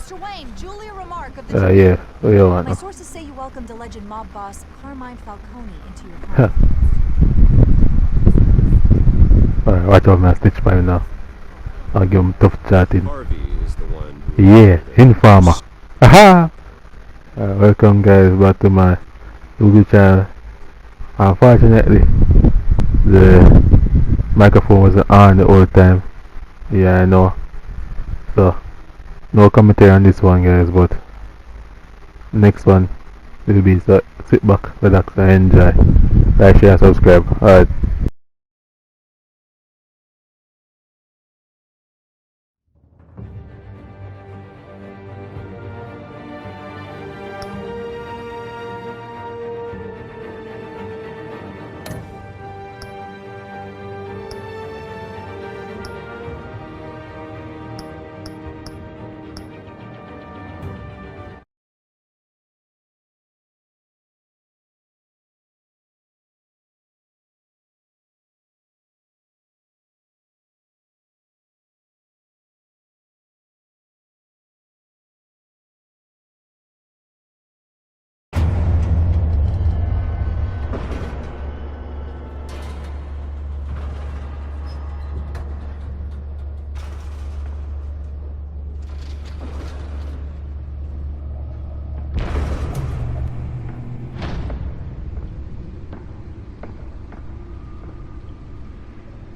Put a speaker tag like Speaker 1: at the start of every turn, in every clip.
Speaker 1: Mr. Wayne, Julia Remark of the...
Speaker 2: Yeah, what you want?
Speaker 1: My sources say you welcomed alleged mob boss Carmine Falcone into your home.
Speaker 2: Alright, watch out, man. Stitch by me now. I'll give him tough chatting.
Speaker 3: Harvey is the one who
Speaker 2: Yeah, Informer. Aha! Welcome, guys, back to my YouTube channel. Unfortunately, the microphone wasn't on the whole time. Yeah, I know. So, no commentary on this one, guys, but next one will be, so sit back, relax, and enjoy. Like, share, subscribe. Alright.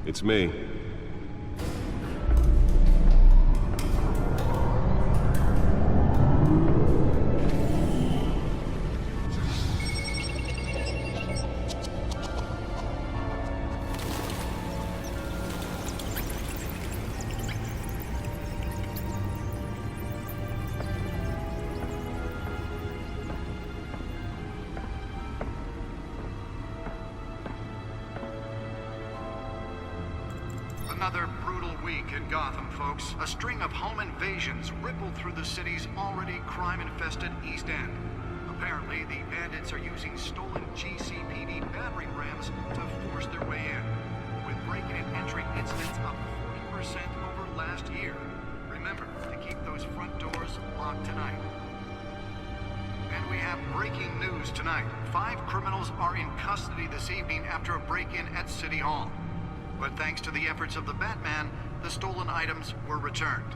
Speaker 3: It's me.
Speaker 4: Another brutal week in Gotham, folks. A string of home invasions rippled through the city's already crime-infested East End. Apparently, the bandits are using stolen GCPD battering rams to force their way in, with breaking and entering incidents up 40% over last year. Remember to keep those front doors locked tonight. And we have breaking news tonight. 5 criminals are in custody this evening after a break-in at City Hall. But thanks to the efforts of the Batman, the stolen items were returned.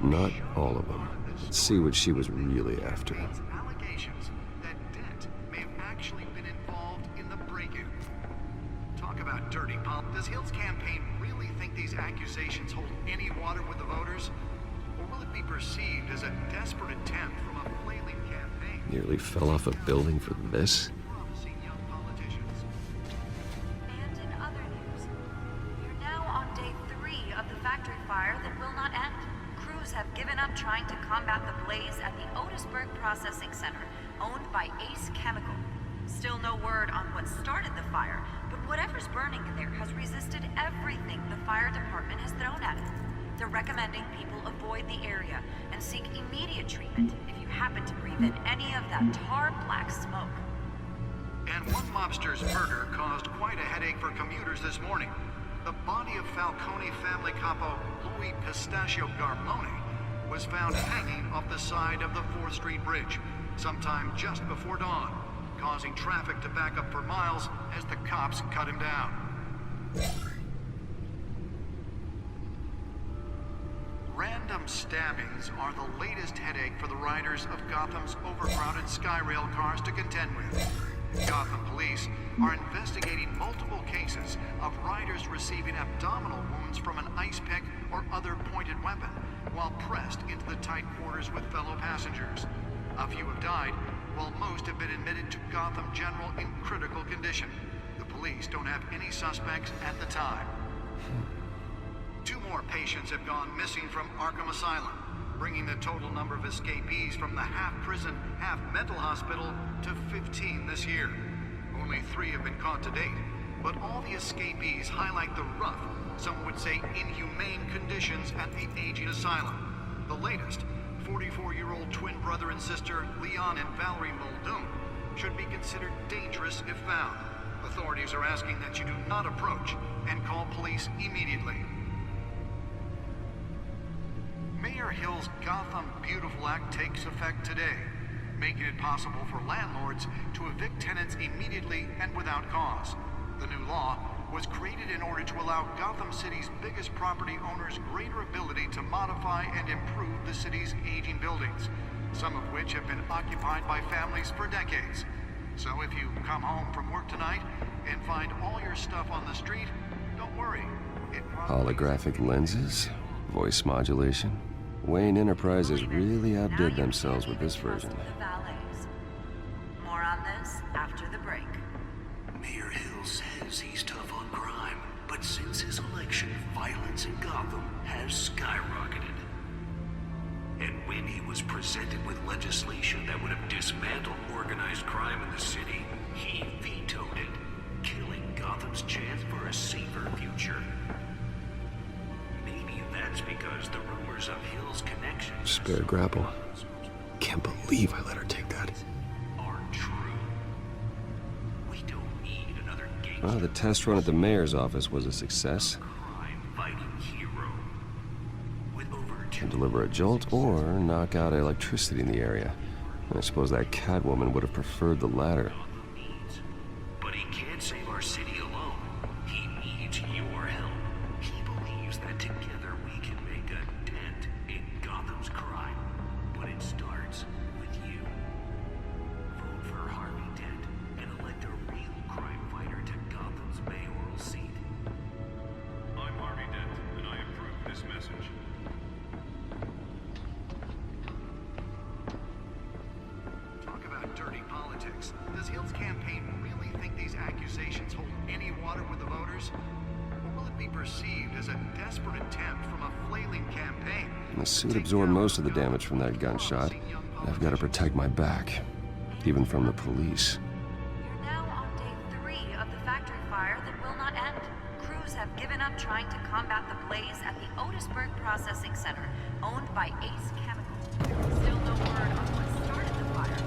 Speaker 3: Not all of them. Let's see what she was really after.
Speaker 4: Allegations that Dent may have actually been involved in the break-in. Talk about dirty pump. Does Hill's campaign really think these accusations hold any water with the voters? Or will it be perceived as a desperate attempt from a flailing campaign?
Speaker 3: Nearly fell off a building for this?
Speaker 5: Have given up trying to combat the blaze at the Otisburg Processing Center, owned by Ace Chemical. Still no word on what started the fire, but whatever's burning in there has resisted everything the fire department has thrown at it. They're recommending people avoid the area and seek immediate treatment if you happen to breathe in any of that tar black smoke.
Speaker 4: And one mobster's murder caused quite a headache for commuters this morning. The body of Falcone family capo Louis Pistachio Garmone was found hanging off the side of the 4th Street Bridge sometime just before dawn, causing traffic to back up for miles as the cops cut him down. Random stabbings are the latest headache for the riders of Gotham's overcrowded Skyrail cars to contend with. Gotham police are investigating multiple cases of riders receiving abdominal wounds from an ice pick or other pointed weapon while pressed into the tight quarters with fellow passengers. A few have died, while most have been admitted to Gotham General in critical condition. The police don't have any suspects at the time. 2 more patients have gone missing from Arkham Asylum, bringing the total number of escapees from the half-prison, half-mental hospital to 15 this year. Only 3 have been caught to date, but all the escapees highlight the rough, some would say inhumane conditions at the aging asylum. The latest, 44-year-old twin brother and sister Leon and Valerie Muldoon, should be considered dangerous if found. Authorities are asking that you do not approach and call police immediately. Mayor Hill's Gotham Beautiful Act takes effect today, making it possible for landlords to evict tenants immediately and without cause. The new law was created in order to allow Gotham City's biggest property owners greater ability to modify and improve the city's aging buildings, some of which have been occupied by families for decades. So if you come home from work tonight and find all your stuff on the street, don't worry.
Speaker 3: Holographic lenses? Voice modulation? Wayne Enterprises really outdid themselves with this version.
Speaker 5: More on this after the break.
Speaker 6: Mayor Hill says he's tough on crime, but since his election, violence in Gotham has skyrocketed. And when he was presented with legislation that would have dismantled organized crime in the city, he vetoed it, killing Gotham's chance for a safer future. Maybe that's because the rumors of Hill's connections
Speaker 3: Spare grapple. Can't believe I let her take that.
Speaker 6: aren't true. We don't need another gangster.
Speaker 3: Well, the test run at the mayor's office was a success.
Speaker 6: Crime-fighting hero. With over
Speaker 3: Can
Speaker 6: 2
Speaker 3: deliver a jolt or knock out electricity in the area. I suppose that Catwoman would have preferred the latter.
Speaker 6: needs. But he can't save our city alone. He needs your help. He believes that together we can make a dent in Gotham's crime. But it starts with you. Vote for Harvey Dent and elect a real crime fighter to Gotham's mayoral seat.
Speaker 7: I'm Harvey Dent, and I approve this message.
Speaker 4: Talk about dirty politics. Does Hill's campaign really think these accusations hold any water with the voters? Or will it be perceived as a desperate attempt from a flailing campaign?
Speaker 3: The suit absorbed most of the damage from that gunshot. I've got to protect my back, even from the police.
Speaker 5: You're now on day 3 of the factory fire that will not end. Crews have given up trying to combat the blaze at the Otisburg Processing Center, owned by Ace Chemical. Still no word on what started the fire.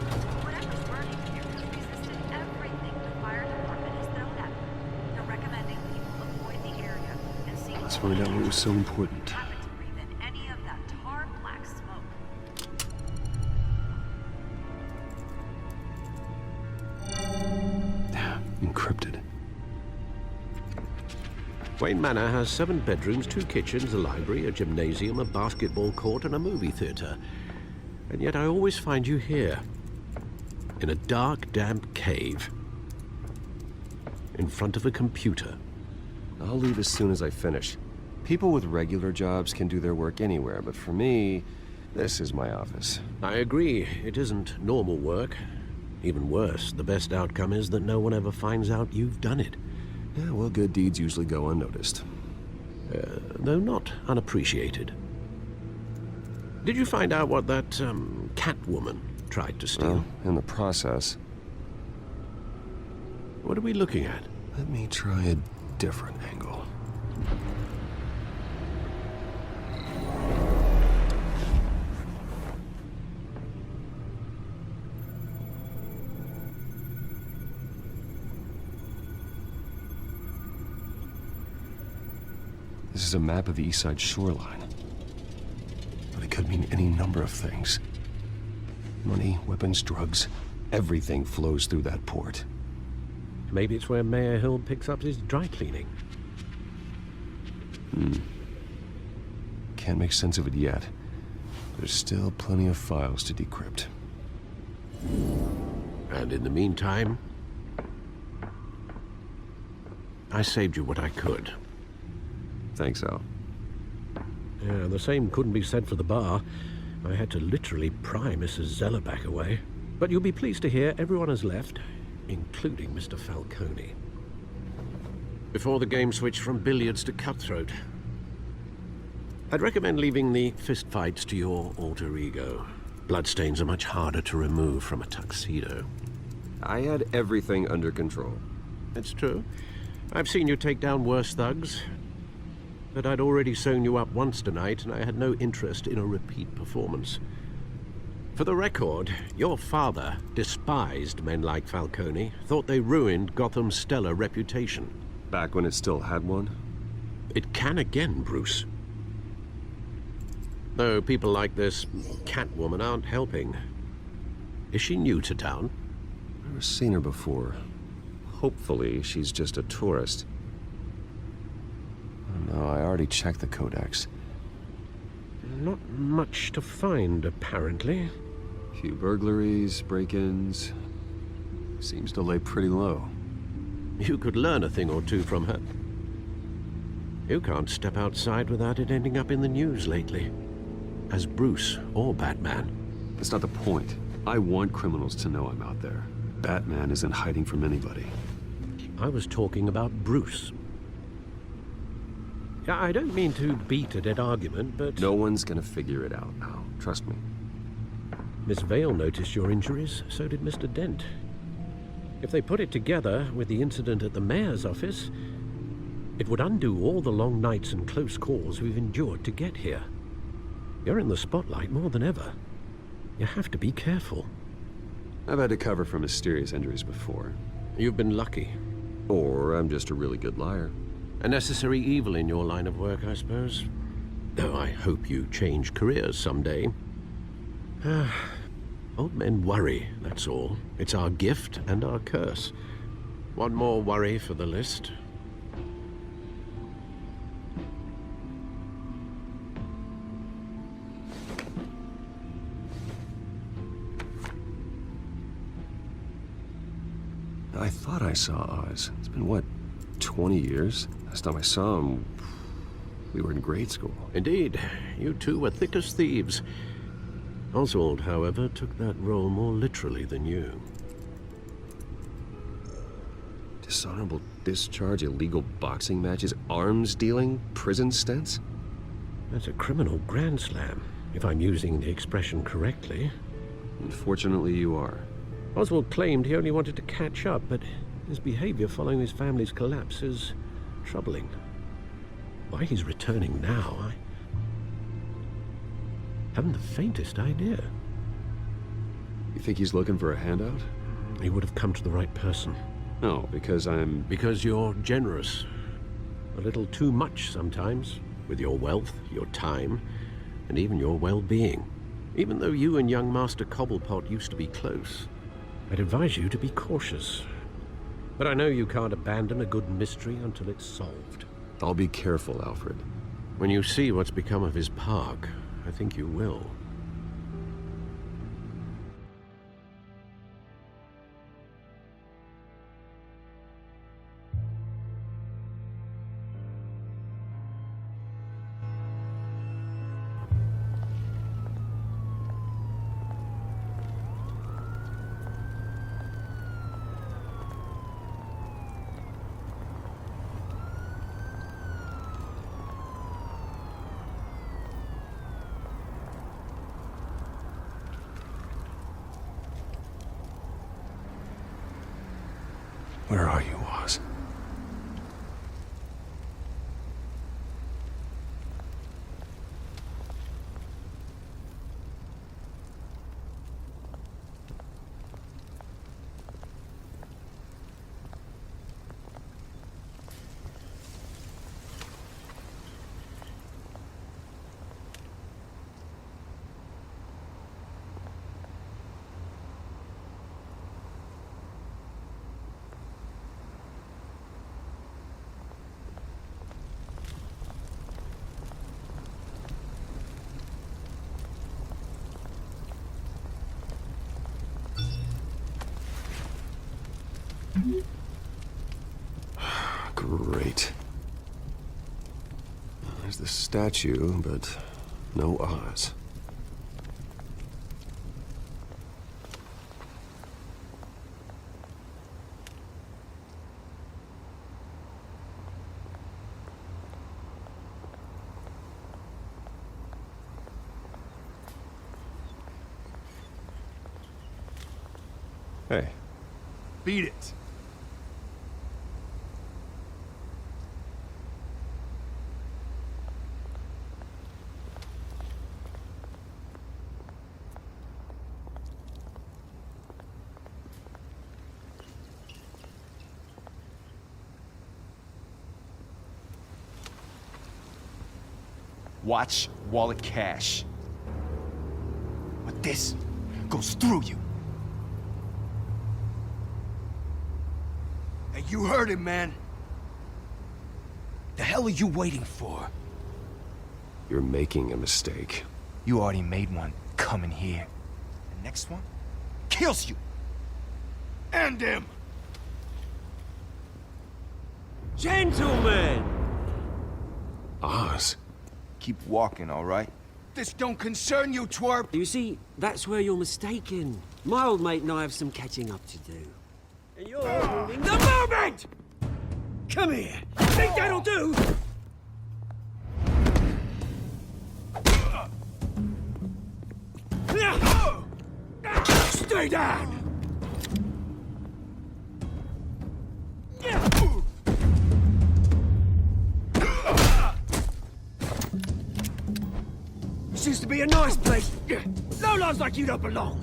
Speaker 5: Whatever's burning here has resisted everything the fire department has thrown at them. They're recommending people avoid the area and see
Speaker 3: Let's find out what was so important.
Speaker 5: happen to breathe in any of that tar black smoke.
Speaker 3: Encrypted.
Speaker 8: Wayne Manor has 7 bedrooms, 2 kitchens, a library, a gymnasium, a basketball court, and a movie theater. And yet I always find you here, in a dark, damp cave, in front of a computer.
Speaker 3: I'll leave as soon as I finish. People with regular jobs can do their work anywhere, but for me, this is my office.
Speaker 8: I agree, it isn't normal work. Even worse, the best outcome is that no one ever finds out you've done it.
Speaker 3: Yeah, well, good deeds usually go unnoticed.
Speaker 8: Though not unappreciated. Did you find out what that, Catwoman tried to steal?
Speaker 3: Well, in the process,
Speaker 8: What are we looking at?
Speaker 3: let me try a different angle. This is a map of the East Side shoreline. But it could mean any number of things. Money, weapons, drugs, everything flows through that port.
Speaker 8: Maybe it's where Mayor Hill picks up his dry cleaning.
Speaker 3: Can't make sense of it yet. There's still plenty of files to decrypt.
Speaker 8: And in the meantime, I saved you what I could.
Speaker 3: Thanks, Al.
Speaker 8: Yeah, the same couldn't be said for the bar. I had to literally pry Mrs. Zellerback away. But you'll be pleased to hear everyone has left, including Mr. Falcone. Before the game switched from billiards to cutthroat. I'd recommend leaving the fistfights to your alter ego. Bloodstains are much harder to remove from a tuxedo.
Speaker 3: I had everything under control.
Speaker 8: It's true. I've seen you take down worse thugs. But I'd already sewn you up once tonight, and I had no interest in a repeat performance. For the record, your father despised men like Falcone, thought they ruined Gotham's stellar reputation.
Speaker 3: Back when it still had one?
Speaker 8: It can again, Bruce. Though people like this Catwoman aren't helping. Is she new to town?
Speaker 3: Never seen her before. Hopefully, she's just a tourist. Oh, no, I already checked the codex.
Speaker 8: Not much to find, apparently.
Speaker 3: A few burglaries, break-ins. Seems to lay pretty low.
Speaker 8: You could learn a thing or two from her. You can't step outside without it ending up in the news lately. As Bruce or Batman.
Speaker 3: That's not the point. I want criminals to know I'm out there. Batman isn't hiding from anybody.
Speaker 8: I was talking about Bruce. Yeah, I don't mean to beat a dead argument, but...
Speaker 3: No one's gonna figure it out now. Trust me.
Speaker 8: Miss Vale noticed your injuries, so did Mr. Dent. If they put it together with the incident at the mayor's office, it would undo all the long nights and close calls we've endured to get here. You're in the spotlight more than ever. You have to be careful.
Speaker 3: I've had to cover for mysterious injuries before.
Speaker 8: You've been lucky.
Speaker 3: Or I'm just a really good liar.
Speaker 8: A necessary evil in your line of work, I suppose. Though I hope you change careers someday. Old men worry, that's all. It's our gift and our curse. One more worry for the list.
Speaker 3: I thought I saw Oz. It's been, what, 20 years? Last time I saw him, we were in grade school.
Speaker 8: Indeed, you two were thick as thieves. Oswald, however, took that role more literally than you.
Speaker 3: Dishonorable discharge, illegal boxing matches, arms dealing, prison stints?
Speaker 8: That's a criminal grand slam, if I'm using the expression correctly.
Speaker 3: Unfortunately, you are.
Speaker 8: Oswald claimed he only wanted to catch up, but his behavior following his family's collapse is troubling. Why he's returning now, I haven't the faintest idea.
Speaker 3: You think he's looking for a handout?
Speaker 8: He would have come to the right person.
Speaker 3: No, because I'm...
Speaker 8: Because you're generous. A little too much sometimes, with your wealth, your time, and even your well-being. Even though you and young Master Cobblepot used to be close, I'd advise you to be cautious. But I know you can't abandon a good mystery until it's solved.
Speaker 3: I'll be careful, Alfred.
Speaker 8: When you see what's become of his park, I think you will.
Speaker 3: Where are you, Oz? Great. There's the statue, but no Oz. Hey.
Speaker 9: Beat it.
Speaker 10: Watch wall of cash. But this goes through you. Hey, you heard it, man. The hell are you waiting for?
Speaker 3: You're making a mistake.
Speaker 10: You already made one coming here. The next one kills you. And him.
Speaker 11: Gentlemen!
Speaker 3: Oz.
Speaker 10: Keep walking, all right? This don't concern you, twerp.
Speaker 11: You see, that's where you're mistaken. My old mate and I have some catching up to do. And you're ruining the moment! Come here! Think that'll do? Stay down! This used to be a nice place. No lives like you don't belong.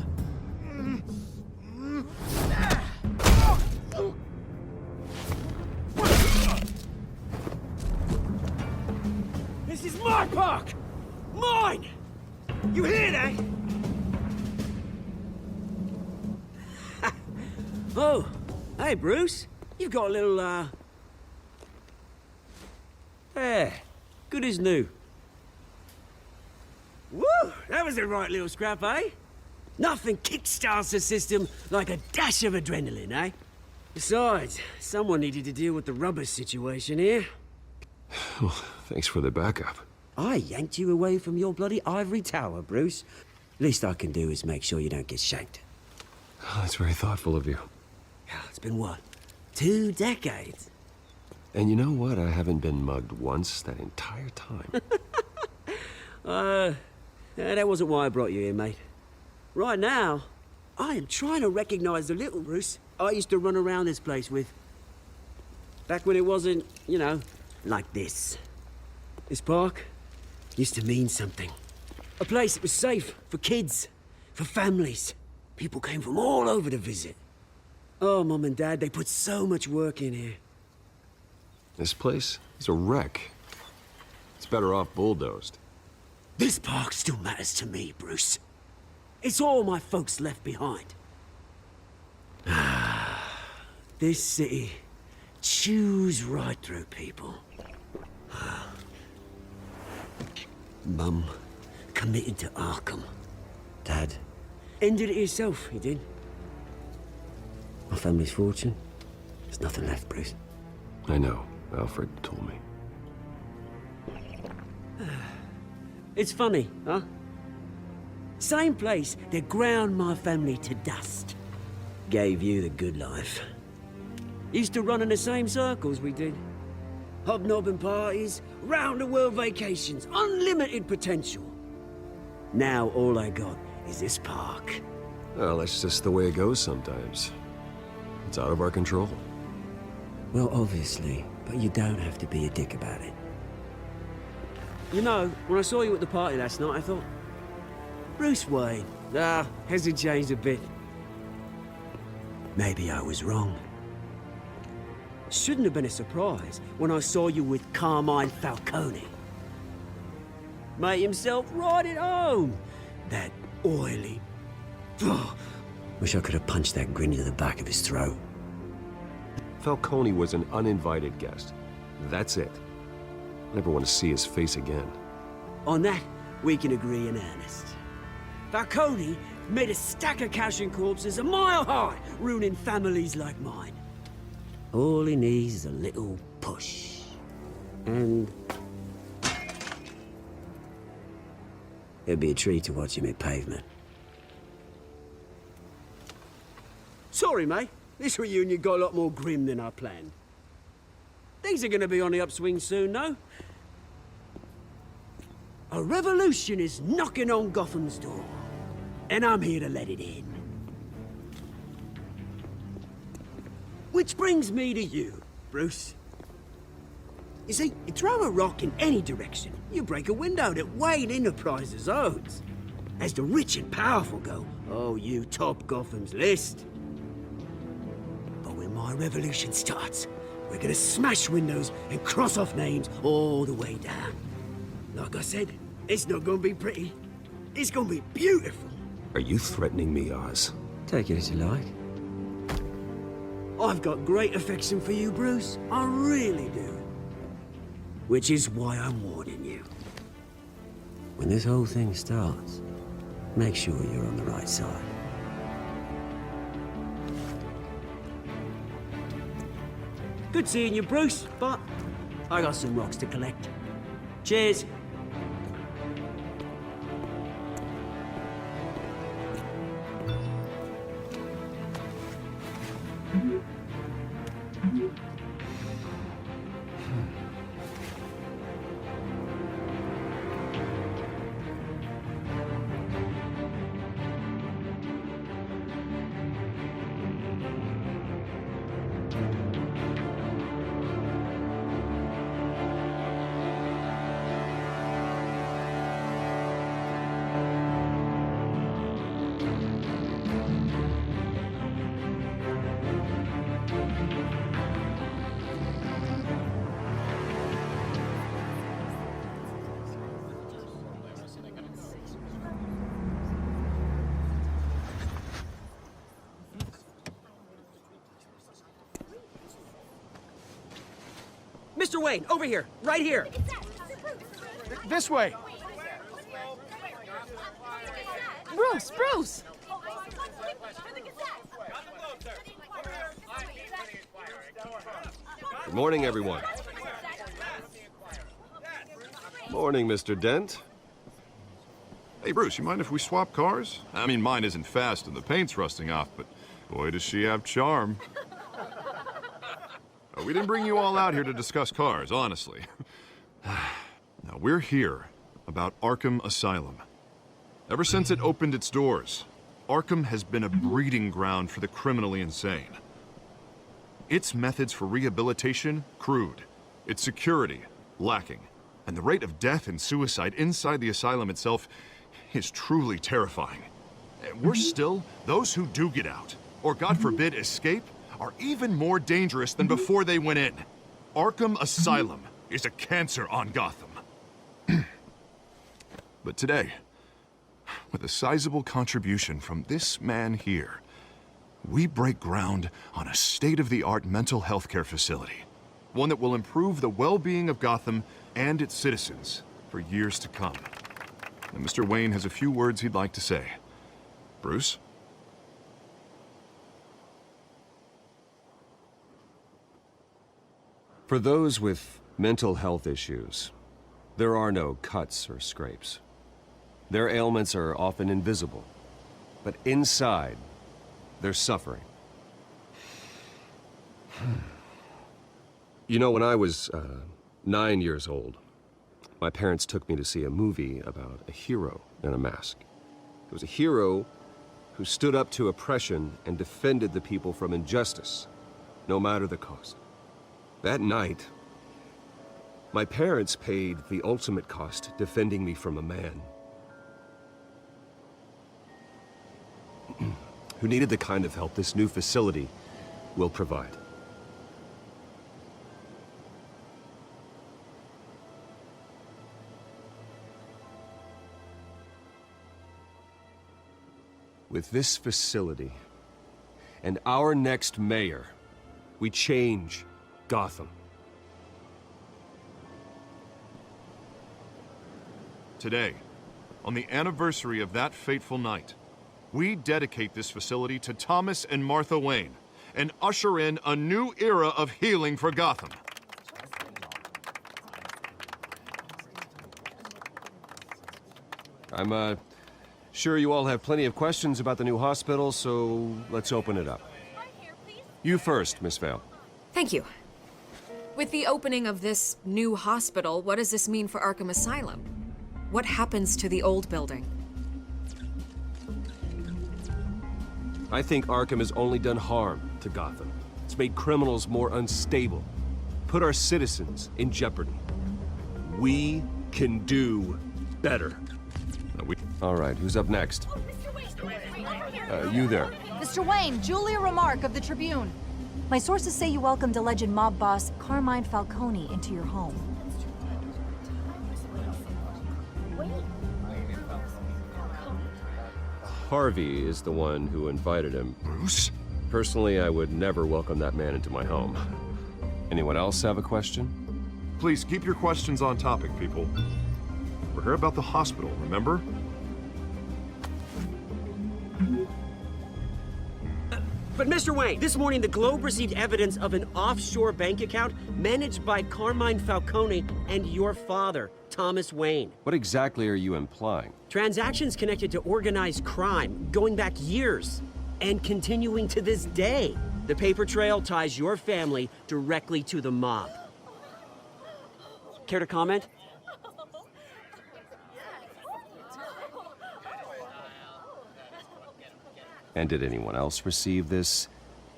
Speaker 11: This is my park! Mine! You hear that? Oh, hey, Bruce. You've got a little, There. Good as new. Woo! That was a right little scrap, eh? Nothing kickstarts the system like a dash of adrenaline, eh? Besides, someone needed to deal with the rubber situation here.
Speaker 3: Well, thanks for the backup.
Speaker 11: I yanked you away from your bloody ivory tower, Bruce. Least I can do is make sure you don't get shanked.
Speaker 3: Oh, that's very thoughtful of you.
Speaker 11: It's been what? 2 decades?
Speaker 3: And you know what? I haven't been mugged once that entire time.
Speaker 11: That wasn't why I brought you here, mate. Right now, I am trying to recognize the little Bruce I used to run around this place with. Back when it wasn't, you know, like this. This park used to mean something. A place that was safe for kids, for families. People came from all over to visit. Oh, Mum and Dad, they put so much work in here.
Speaker 3: This place is a wreck. It's better off bulldozed.
Speaker 11: This park still matters to me, Bruce. It's all my folks left behind. This city chews right through people. Mum committed to Arkham. Dad ended it himself, he did. My family's fortune, there's nothing left, Bruce.
Speaker 3: I know. Alfred told me.
Speaker 11: It's funny, huh? Same place that ground my family to dust. Gave you the good life. Used to run in the same circles we did. Hobnobbing parties, round-the-world vacations, unlimited potential. Now all I got is this park.
Speaker 3: Well, that's just the way it goes sometimes. It's out of our control.
Speaker 11: Well, obviously, but you don't have to be a dick about it. You know, when I saw you at the party last night, I thought, Bruce Wayne. Hasn't changed a bit. Maybe I was wrong. Shouldn't have been a surprise when I saw you with Carmine Falcone. Made himself right at home. That oily... Wish I could have punched that grin to the back of his throat.
Speaker 3: Falcone was an uninvited guest. That's it. Never want to see his face again.
Speaker 11: On that, we can agree in earnest. Falcone made a stack of cash and corpses a mile high, ruining families like mine. All he needs is a little push. And... it'd be a treat to watch him hit pavement. Sorry, mate. This reunion got a lot more grim than I planned. Things are gonna be on the upswing soon, though. A revolution is knocking on Gotham's door. And I'm here to let it in. Which brings me to you, Bruce. You see, you throw a rock in any direction, you break a window that Wayne Enterprises owns. As the rich and powerful go, oh, you top Gotham's list. But when my revolution starts, we're gonna smash windows and cross off names all the way down. Like I said, It's not gonna be pretty. It's gonna be beautiful.
Speaker 3: Are you threatening me, Oz?
Speaker 11: Take it as you like. I've got great affection for you, Bruce. I really do. Which is why I'm warning you. When this whole thing starts, make sure you're on the right side. Good seeing you, Bruce, but I got some rocks to collect. Cheers. Mr. Wayne, over here, right here.
Speaker 9: This way.
Speaker 12: Bruce, Bruce!
Speaker 3: Good morning, everyone. Morning, Mr. Dent.
Speaker 13: Hey, Bruce, you mind if we swap cars? I mean, mine isn't fast and the paint's rusting off, but boy, does she have charm. We didn't bring you all out here to discuss cars, honestly. Now, we're here about Arkham Asylum. Ever since it opened its doors, Arkham has been a breeding ground for the criminally insane. Its methods for rehabilitation, crude. Its security, lacking. And the rate of death and suicide inside the asylum itself is truly terrifying. And worse still, those who do get out, or God forbid escape, are even more dangerous than before they went in. Arkham Asylum is a cancer on Gotham. But today, with a sizable contribution from this man here, we break ground on a state-of-the-art mental health care facility. One that will improve the well-being of Gotham and its citizens for years to come. And Mr. Wayne has a few words he'd like to say. Bruce?
Speaker 3: For those with mental health issues, there are no cuts or scrapes. Their ailments are often invisible, but inside, they're suffering. You know, when I was 9 years old, my parents took me to see a movie about a hero in a mask. It was a hero who stood up to oppression and defended the people from injustice, no matter the cost. That night, my parents paid the ultimate cost defending me from a man who needed the kind of help this new facility will provide. With this facility and our next mayor, we change Gotham.
Speaker 13: Today, on the anniversary of that fateful night, we dedicate this facility to Thomas and Martha Wayne and usher in a new era of healing for Gotham.
Speaker 3: I'm sure you all have plenty of questions about the new hospital, so let's open it up. You first, Miss Vale.
Speaker 12: Thank you. With the opening of this new hospital, what does this mean for Arkham Asylum? What happens to the old building?
Speaker 3: I think Arkham has only done harm to Gotham. It's made criminals more unstable, put our citizens in jeopardy. We can do better. All right, who's up next? You there.
Speaker 1: Mr. Wayne, Julia Remark of the Tribune. My sources say you welcomed alleged mob boss Carmine Falcone into your home.
Speaker 3: Harvey is the one who invited him.
Speaker 13: Bruce?
Speaker 3: Personally, I would never welcome that man into my home. Anyone else have a question?
Speaker 13: Please keep your questions on topic, people. We're here about the hospital, remember?
Speaker 11: But Mr. Wayne, this morning the Globe received evidence of an offshore bank account managed by Carmine Falcone and your father, Thomas Wayne.
Speaker 3: What exactly are you implying?
Speaker 11: Transactions connected to organized crime going back years and continuing to this day. The paper trail ties your family directly to the mob. Care to comment?
Speaker 3: And did anyone else receive this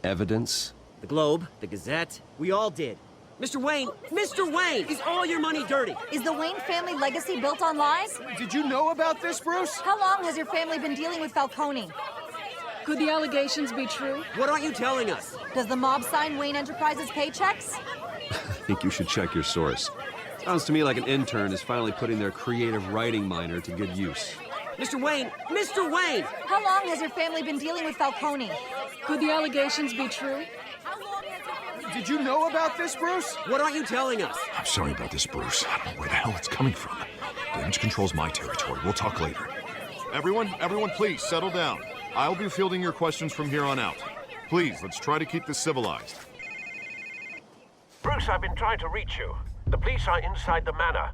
Speaker 3: evidence?
Speaker 11: The Globe, the Gazette, we all did. Mr. Wayne, is all your money dirty?
Speaker 1: Is the Wayne family legacy built on lies?
Speaker 9: Did you know about this, Bruce?
Speaker 1: How long has your family been dealing with Falcone?
Speaker 12: Could the allegations be true?
Speaker 11: What aren't you telling us?
Speaker 1: Does the mob sign Wayne Enterprises paychecks?
Speaker 3: I think you should check your source. Sounds to me like an intern is finally putting their creative writing minor to good use.
Speaker 11: Mr. Wayne!
Speaker 1: How long has your family been dealing with Falcone?
Speaker 12: Could the allegations be true?
Speaker 9: Did you know about this, Bruce?
Speaker 11: What aren't you telling us?
Speaker 13: I'm sorry about this, Bruce. I don't know where the hell it's coming from. Damage control's my territory. We'll talk later. Everyone, please, settle down. I'll be fielding your questions from here on out. Please, let's try to keep this civilized.
Speaker 8: Bruce, I've been trying to reach you. The police are inside the manor.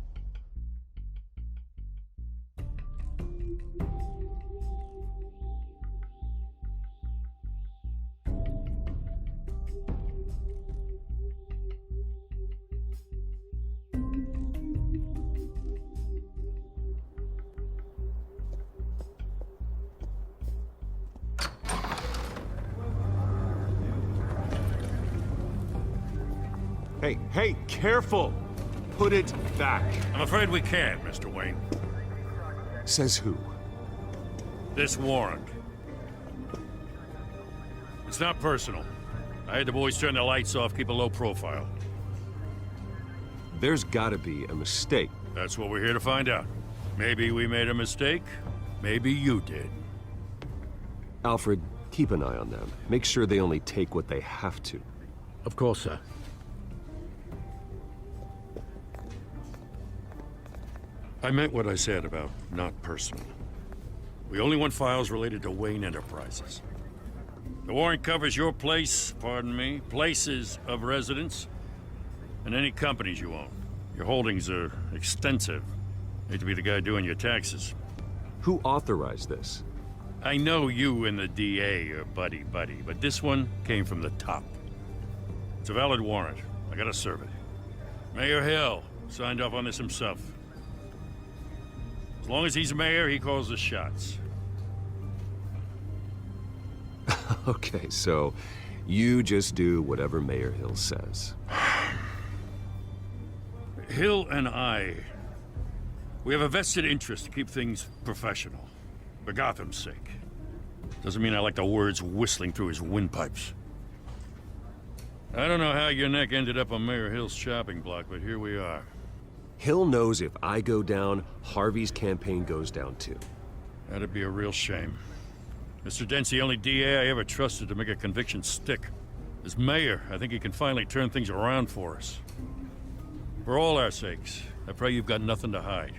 Speaker 14: Hey, careful! Put it back.
Speaker 7: I'm afraid we can't, Mr. Wayne.
Speaker 3: Says who?
Speaker 7: This warrant. It's not personal. I had the boys turn the lights off, keep a low profile.
Speaker 3: There's gotta be a mistake.
Speaker 7: That's what we're here to find out. Maybe we made a mistake. Maybe you did.
Speaker 3: Alfred, keep an eye on them. Make sure they only take what they have to.
Speaker 8: Of course, sir.
Speaker 7: I meant what I said about not personal. We only want files related to Wayne Enterprises. The warrant covers your place, pardon me, places of residence, and any companies you own. Your holdings are extensive. Hate to be the guy doing your taxes.
Speaker 3: Who authorized this?
Speaker 7: I know you and the DA are buddy-buddy, but this one came from the top. It's a valid warrant. I gotta serve it. Mayor Hill signed off on this himself. As long as he's mayor, he calls the shots.
Speaker 3: Okay, so you just do whatever Mayor Hill says.
Speaker 7: Hill and we have a vested interest to keep things professional. For Gotham's sake. Doesn't mean I like the words whistling through his windpipes. I don't know how your neck ended up on Mayor Hill's chopping block, but here we are.
Speaker 3: Hill knows if I go down, Harvey's campaign goes down too.
Speaker 7: That'd be a real shame. Mr. Dent's the only DA I ever trusted to make a conviction stick. As mayor, I think he can finally turn things around for us. For all our sakes, I pray you've got nothing to hide.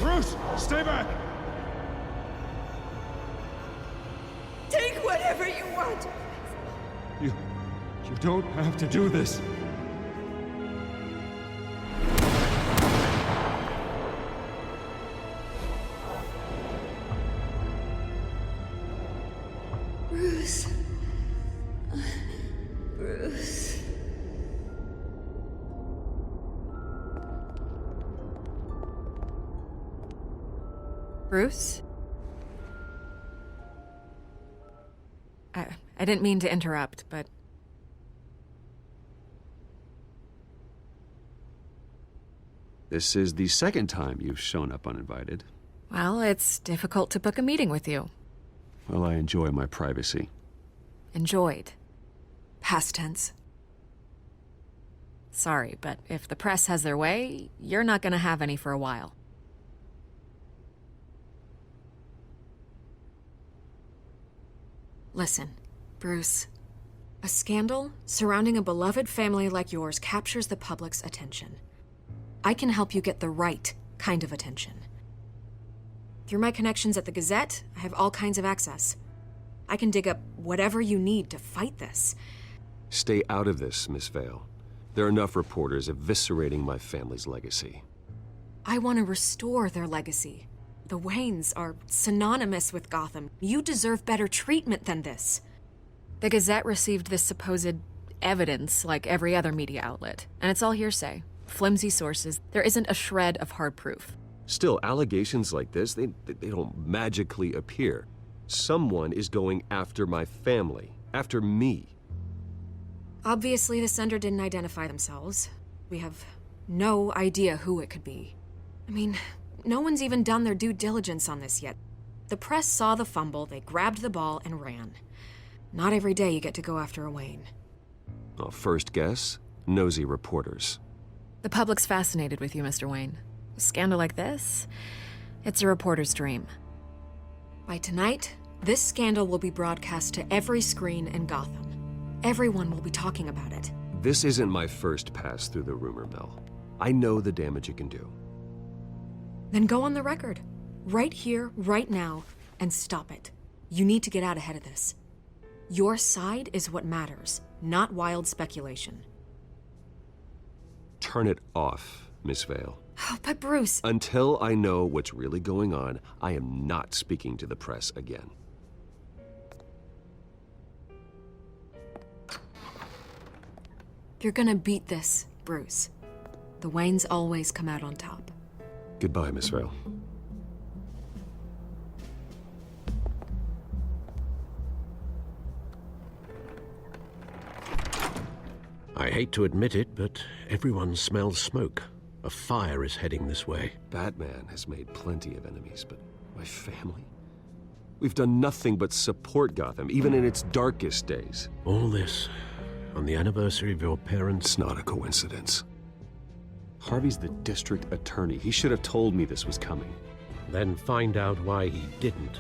Speaker 9: Bruce, stay back!
Speaker 15: Take whatever you want!
Speaker 9: You don't have to do this.
Speaker 15: Bruce. Bruce.
Speaker 12: Bruce? I didn't mean to interrupt, but...
Speaker 3: This is the second time you've shown up uninvited.
Speaker 12: Well, it's difficult to book a meeting with you.
Speaker 3: Well, I enjoy my privacy.
Speaker 12: Enjoyed. Past tense. Sorry, but if the press has their way, you're not gonna have any for a while. Listen, Bruce. A scandal surrounding a beloved family like yours captures the public's attention. I can help you get the right kind of attention. Through my connections at the Gazette, I have all kinds of access. I can dig up whatever you need to fight this.
Speaker 3: Stay out of this, Miss Vale. There are enough reporters eviscerating my family's legacy.
Speaker 12: I want to restore their legacy. The Waynes are synonymous with Gotham. You deserve better treatment than this. The Gazette received this supposed evidence like every other media outlet, and it's all hearsay. Flimsy sources. There isn't a shred of hard proof.
Speaker 3: Still, allegations like this, they don't magically appear. Someone is going after my family, after me.
Speaker 12: Obviously, the sender didn't identify themselves. We have no idea who it could be. I mean, no one's even done their due diligence on this yet. The press saw the fumble, they grabbed the ball and ran. Not every day you get to go after a Wayne.
Speaker 3: Well, first guess, nosy reporters.
Speaker 12: The public's fascinated with you, Mr. Wayne. A scandal like this, it's a reporter's dream. By tonight, this scandal will be broadcast to every screen in Gotham. Everyone will be talking about it.
Speaker 3: This isn't my first pass through the rumor mill. I know the damage it can do.
Speaker 12: Then go on the record. Right here, right now, and stop it. You need to get out ahead of this. Your side is what matters, not wild speculation.
Speaker 3: Turn it off, Miss Vale.
Speaker 12: Oh, but Bruce...
Speaker 3: Until I know what's really going on, I am not speaking to the press again.
Speaker 12: You're gonna beat this, Bruce. The Waynes always come out on top.
Speaker 3: Goodbye, Miss Vale.
Speaker 8: I hate to admit it, but everyone smells smoke. A fire is heading this way.
Speaker 3: Batman has made plenty of enemies, but my family? We've done nothing but support Gotham, even in its darkest days.
Speaker 8: All this on the anniversary of your parents'...
Speaker 3: It's not a coincidence. Harvey's the district attorney. He should have told me this was coming.
Speaker 8: Then find out why he didn't.